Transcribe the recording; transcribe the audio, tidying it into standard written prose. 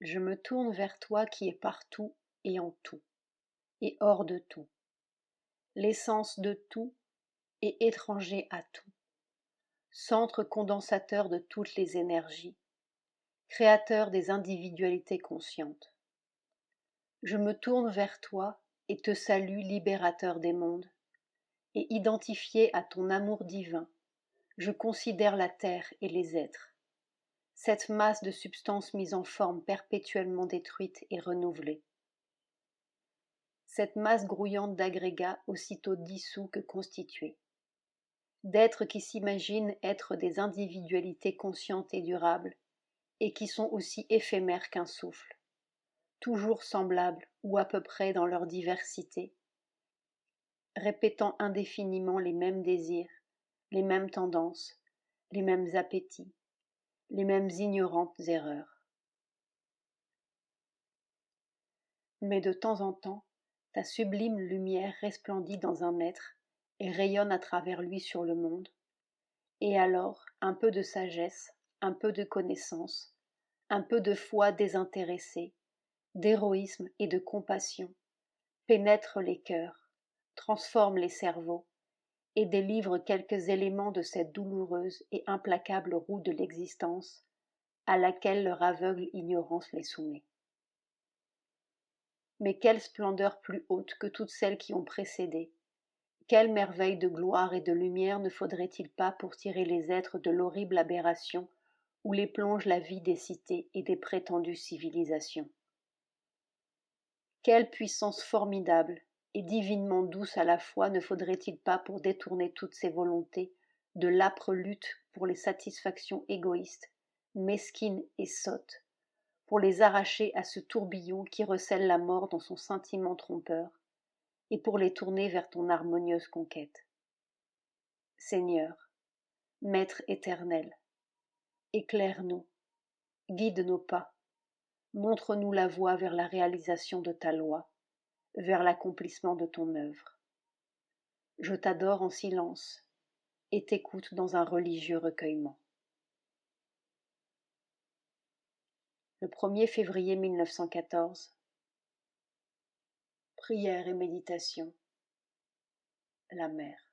Je me tourne vers toi qui es partout et en tout, et hors de tout, l'essence de tout et étranger à tout, centre condensateur de toutes les énergies, créateur des individualités conscientes. Je me tourne vers toi et te salue, libérateur des mondes, et identifié à ton amour divin, je considère la terre et les êtres, cette masse de substances mise en forme perpétuellement détruite et renouvelée. Cette masse grouillante d'agrégats aussitôt dissous que constitués, d'êtres qui s'imaginent être des individualités conscientes et durables, et qui sont aussi éphémères qu'un souffle, toujours semblables ou à peu près dans leur diversité, répétant indéfiniment les mêmes désirs, les mêmes tendances, les mêmes appétits, les mêmes ignorantes erreurs. Mais de temps en temps, ta sublime lumière resplendit dans un être et rayonne à travers lui sur le monde, et alors un peu de sagesse, un peu de connaissance, un peu de foi désintéressée, d'héroïsme et de compassion pénètre les cœurs, transforme les cerveaux et délivre quelques éléments de cette douloureuse et implacable roue de l'existence à laquelle leur aveugle ignorance les soumet. Mais quelle splendeur plus haute que toutes celles qui ont précédé! Quelle merveille de gloire et de lumière ne faudrait-il pas pour tirer les êtres de l'horrible aberration où les plonge la vie des cités et des prétendues civilisations! Quelle puissance formidable et divinement douce à la fois ne faudrait-il pas pour détourner toutes ces volontés de l'âpre lutte pour les satisfactions égoïstes, mesquines et sottes, pour les arracher à ce tourbillon qui recèle la mort dans son scintillement trompeur, et pour les tourner vers ton harmonieuse conquête. Seigneur, Maître éternel, éclaire-nous, guide nos pas, montre-nous la voie vers la réalisation de ta loi, vers l'accomplissement de ton œuvre. Je t'adore en silence et t'écoute dans un religieux recueillement. Le 1er février 1914. Prière et méditation. La mer.